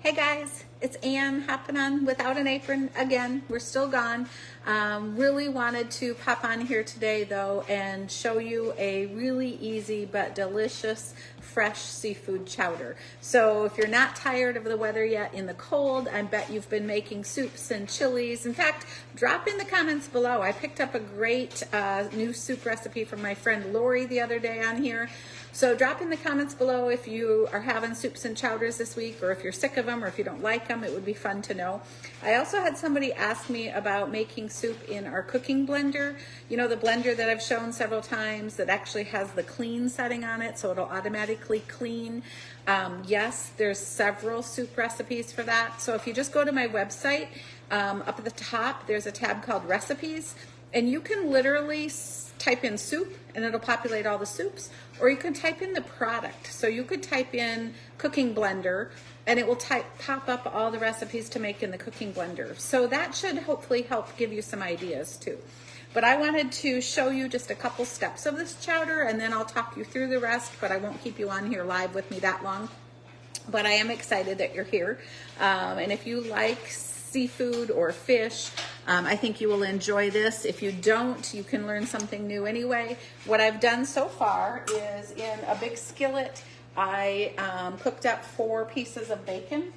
Hey guys, it's Ann hopping on without an apron again. We're still gone. Really wanted to pop on here today though and show you a really easy but delicious fresh seafood chowder. So if you're not tired of the weather yet in the cold, I bet you've been making soups and chilies. In fact, drop in the comments below. I picked up a great new soup recipe from my friend Lori the other day on here. So drop in the comments below if you are having soups and chowders this week, or if you're sick of them, or if you don't like them. It would be fun to know. I also had somebody ask me about making soup in our cooking blender. You know, the blender that I've shown several times that actually has the clean setting on it, so it'll automatically clean. Yes, there's several soup recipes for that. So if you just go to my website, up at the top, there's a tab called recipes, and you can literally type in soup and it'll populate all the soups, or you can type in the product. So you could type in cooking blender and it will pop up all the recipes to make in the cooking blender. So that should hopefully help give you some ideas too. But I wanted to show you just a couple steps of this chowder, and then I'll talk you through the rest, but I won't keep you on here live with me that long. But I am excited that you're here. And if you like seafood or fish, I think you will enjoy this. If you don't, you can learn something new anyway. What I've done so far is in a big skillet, I cooked up 4 pieces of bacon,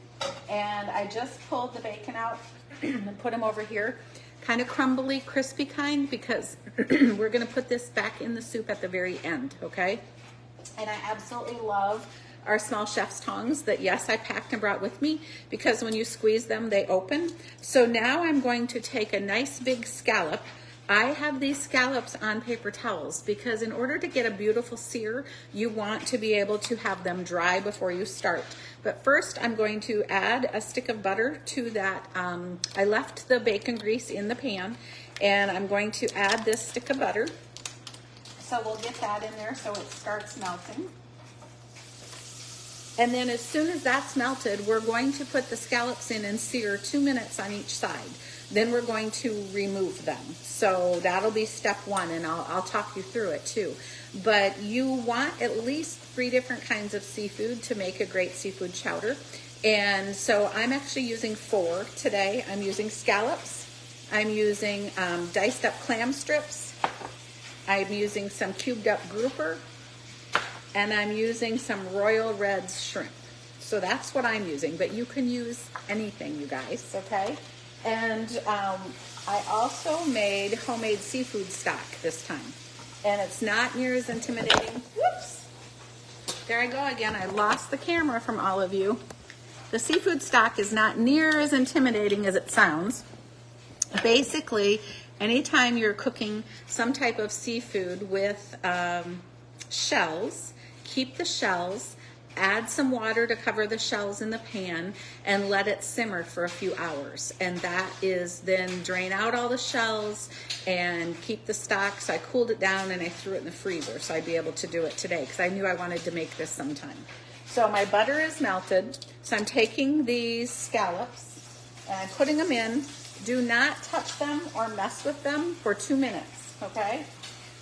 and I just pulled the bacon out and put them over here. Kind of crumbly, crispy kind, because we're gonna put this back in the soup at the very end, okay? And I absolutely love our small chef's tongs that, yes, I packed and brought with me, because when you squeeze them, they open. So now I'm going to take a nice big scallop. I have these scallops on paper towels because in order to get a beautiful sear, you want to be able to have them dry before you start. But first, I'm going to add a stick of butter to that. I left the bacon grease in the pan, and I'm going to add this stick of butter. So we'll get that in there so it starts melting. And then as soon as that's melted, we're going to put the scallops in and sear 2 minutes on each side. Then we're going to remove them. So that'll be step 1, and I'll talk you through it too. But you want at least 3 different kinds of seafood to make a great seafood chowder. And so I'm actually using 4 today. I'm using scallops. I'm using diced up clam strips. I'm using some cubed up grouper. And I'm using some Royal Reds shrimp. So that's what I'm using, but you can use anything, you guys, okay? And I also made homemade seafood stock this time. And it's not near as intimidating. Whoops! There I go again. I lost the camera from all of you. The seafood stock is not near as intimidating as it sounds. Basically, anytime you're cooking some type of seafood with shells, keep the shells, add some water to cover the shells in the pan, and let it simmer for a few hours. And that is then drain out all the shells and keep the stock. So I cooled it down and I threw it in the freezer so I'd be able to do it today because I knew I wanted to make this sometime. So my butter is melted. So I'm taking these scallops and I'm putting them in. Do not touch them or mess with them for 2 minutes, okay?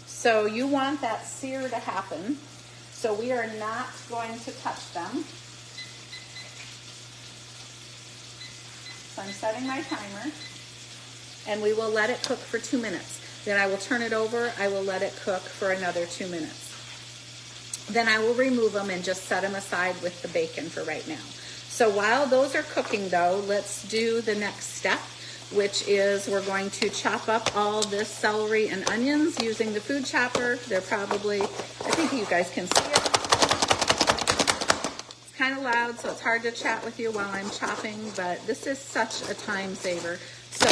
So you want that sear to happen. So we are not going to touch them. So I'm setting my timer, and we will let it cook for 2 minutes. Then I will turn it over. I will let it cook for another 2 minutes. Then I will remove them and just set them aside with the bacon for right now. So while those are cooking though, let's do the next step, which is we're going to chop up all this celery and onions using the food chopper. They're probably, I think you guys can see it. It's kind of loud, so it's hard to chat with you while I'm chopping, but this is such a time saver. So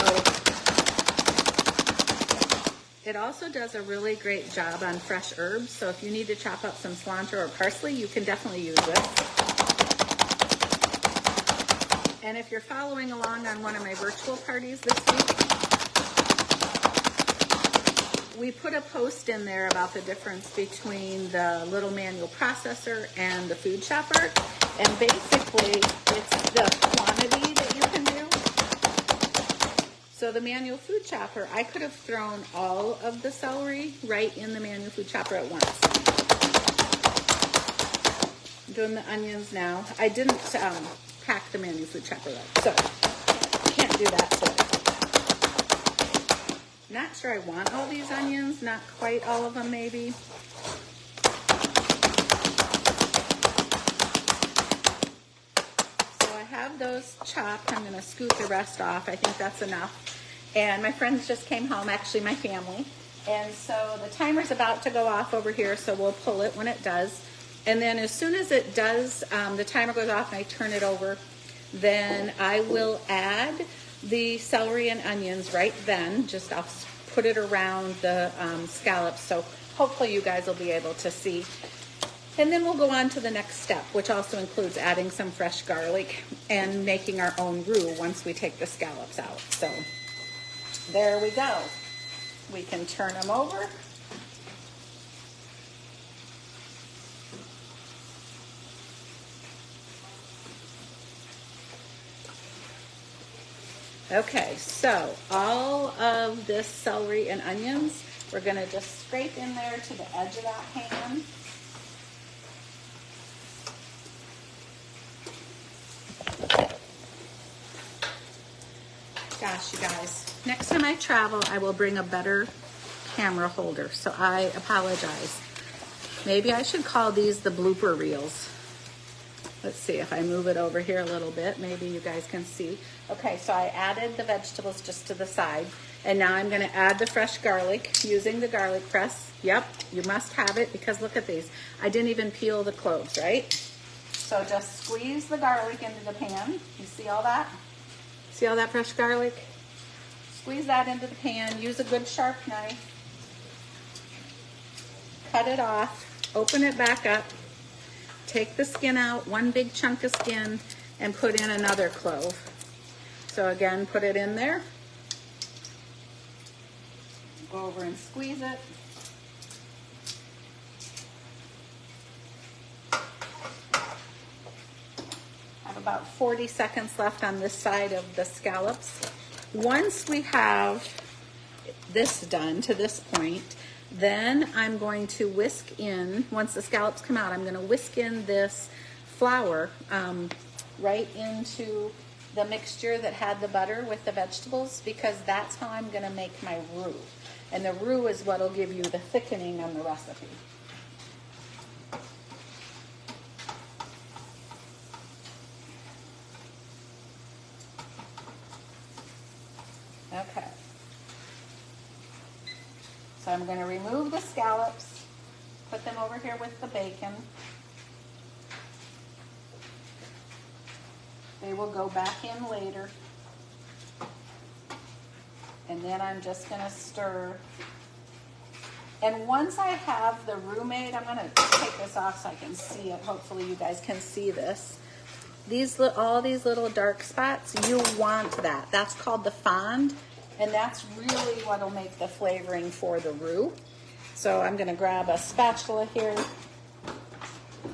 it also does a really great job on fresh herbs. So if you need to chop up some cilantro or parsley, you can definitely use this. And if you're following along on one of my virtual parties this week, we put a post in there about the difference between the little manual processor and the food chopper. And basically, it's the quantity that you can do. So the manual food chopper, I could have thrown all of the celery right in the manual food chopper at once. I'm doing the onions now. I didn't pack them in if we chop it up. So can't do that today. Not sure I want all these onions, not quite all of them maybe. So I have those chopped. I'm gonna scoot the rest off. I think that's enough. And my friends just came home, actually my family. And so the timer's about to go off over here, so we'll pull it when it does. And then as soon as it does, the timer goes off and I turn it over, then I will add the celery and onions right then. Just I'll put it around the scallops, so hopefully you guys will be able to see. And then we'll go on to the next step, which also includes adding some fresh garlic and making our own roux once we take the scallops out. So there we go. We can turn them over. Okay, so all of this celery and onions, we're gonna just scrape in there to the edge of that pan. Gosh, you guys, next time I travel, I will bring a better camera holder, so I apologize. Maybe I should call these the blooper reels. Let's see if I move it over here a little bit, maybe you guys can see. Okay, so I added the vegetables just to the side, and now I'm gonna add the fresh garlic using the garlic press. Yep, you must have it because look at these. I didn't even peel the cloves, right? So just squeeze the garlic into the pan. You see all that? See all that fresh garlic? Squeeze that into the pan, use a good sharp knife. Cut it off, open it back up. Take the skin out, one big chunk of skin, and put in another clove. So again, put it in there. Go over and squeeze it. Have about 40 seconds left on this side of the scallops. Once we have this done to this point, then I'm going to whisk in, once the scallops come out, I'm going to whisk in this flour right into the mixture that had the butter with the vegetables, because that's how I'm going to make my roux. And the roux is what will give you the thickening on the recipe. Okay. So I'm going to remove the scallops, put them over here with the bacon. They will go back in later. And then I'm just going to stir. And once I have the roux made, I'm going to take this off so I can see it. Hopefully you guys can see this. All these little dark spots, you want that. That's called the fond. And that's really what will make the flavoring for the roux. So I'm going to grab a spatula here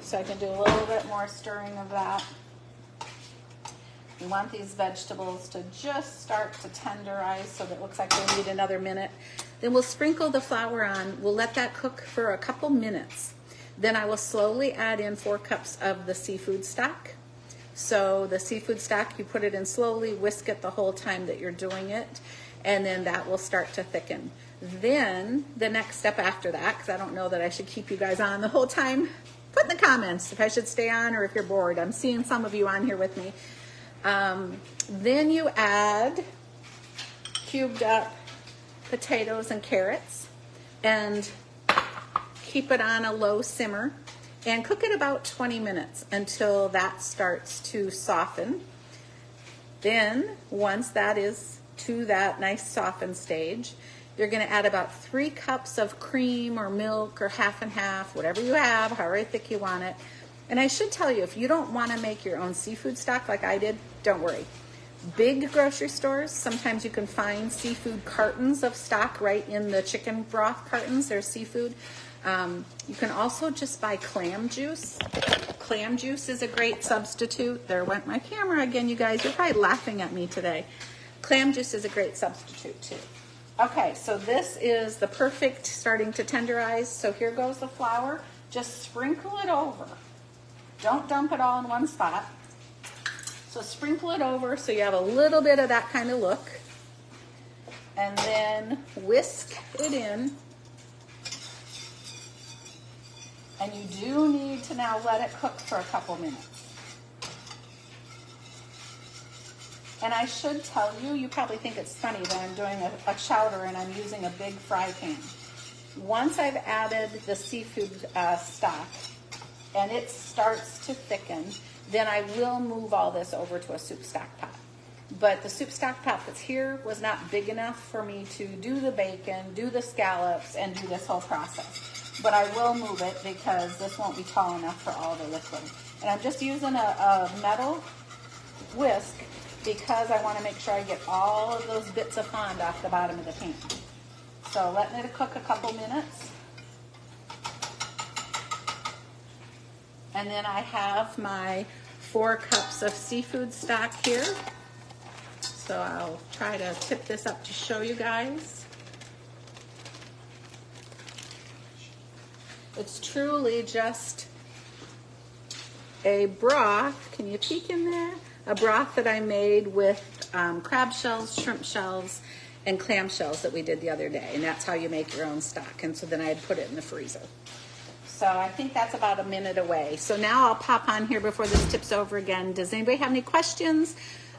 so I can do a little bit more stirring of that. You want these vegetables to just start to tenderize so that it looks like they need another minute. Then we'll sprinkle the flour on. We'll let that cook for a couple minutes. Then I will slowly add in 4 cups of the seafood stock. So the seafood stock, you put it in slowly, whisk it the whole time that you're doing it, and then that will start to thicken. Then the next step after that, because I don't know that I should keep you guys on the whole time, put in the comments if I should stay on or if you're bored. I'm seeing some of you on here with me. Then you add cubed up potatoes and carrots and keep it on a low simmer and cook it about 20 minutes until that starts to soften. Then once that is to that nice softened stage, you're going to add about 3 cups of cream or milk or half and half, whatever you have, however thick you want it. And I should tell you, if you don't want to make your own seafood stock like I did, don't worry. Big grocery stores, sometimes you can find seafood cartons of stock right in the chicken broth cartons. There's seafood. You can also just buy clam juice. Clam juice is a great substitute. There went my camera again, you guys. You're probably laughing at me today. Clam juice is a great substitute too. Okay, so this is the perfect starting to tenderize. So here goes the flour. Just sprinkle it over. Don't dump it all in one spot. So sprinkle it over so you have a little bit of that kind of look. And then whisk it in. And you do need to now let it cook for a couple minutes. And I should tell you, you probably think it's funny that I'm doing a chowder and I'm using a big fry pan. Once I've added the seafood stock and it starts to thicken, then I will move all this over to a soup stock pot. But the soup stock pot that's here was not big enough for me to do the bacon, do the scallops, and do this whole process. But I will move it because this won't be tall enough for all the liquid. And I'm just using a metal whisk because I want to make sure I get all of those bits of fond off the bottom of the pan. So letting it cook a couple minutes. And then I have my 4 cups of seafood stock here. So I'll try to tip this up to show you guys. It's truly just a broth. Can you peek in there? A broth that I made with crab shells, shrimp shells, and clam shells that we did the other day. And that's how you make your own stock. And so then I had put it in the freezer. So I think that's about a minute away. So now I'll pop on here before this tips over again. Does anybody have any questions?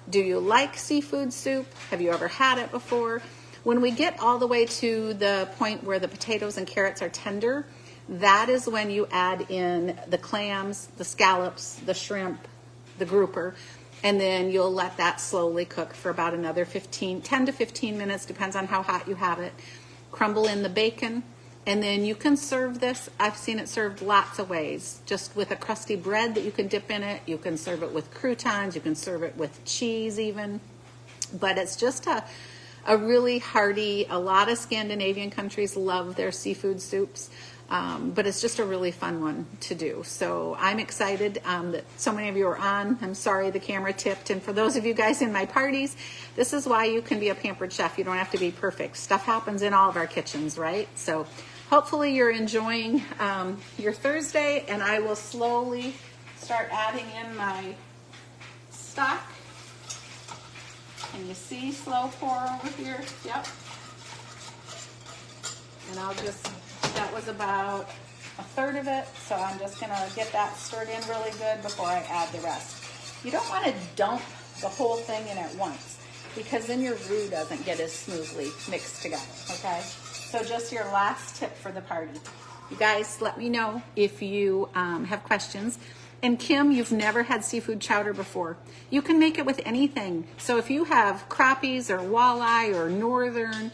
Do you like seafood soup? Have you ever had it before? When we get all the way to the point where the potatoes and carrots are tender, that is when you add in the clams, the scallops, the shrimp, the grouper, and then you'll let that slowly cook for about another 10 to 15 minutes, depends on how hot you have it. Crumble in the bacon, and then you can serve this. I've seen it served lots of ways, just with a crusty bread that you can dip in it. You can serve it with croutons, you can serve it with cheese even, but it's just a really hearty, a lot of Scandinavian countries love their seafood soups. But it's just a really fun one to do. So I'm excited that so many of you are on. I'm sorry the camera tipped. And for those of you guys in my parties, this is why you can be a pampered chef. You don't have to be perfect. Stuff happens in all of our kitchens, right? So hopefully you're enjoying your Thursday, and I will slowly start adding in my stock. Can you see slow pour over here? Yep. And I'll just... That was about a third of it, so I'm just going to get that stirred in really good before I add the rest. You don't want to dump the whole thing in at once because then your roux doesn't get as smoothly mixed together, okay? So just your last tip for the party. You guys, let me know if you have questions. And Kim, you've never had seafood chowder before. You can make it with anything. So if you have crappies or walleye or northern,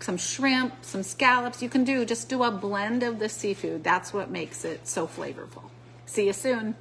some shrimp, some scallops, you can just do a blend of the seafood. That's what makes it so flavorful. See you soon.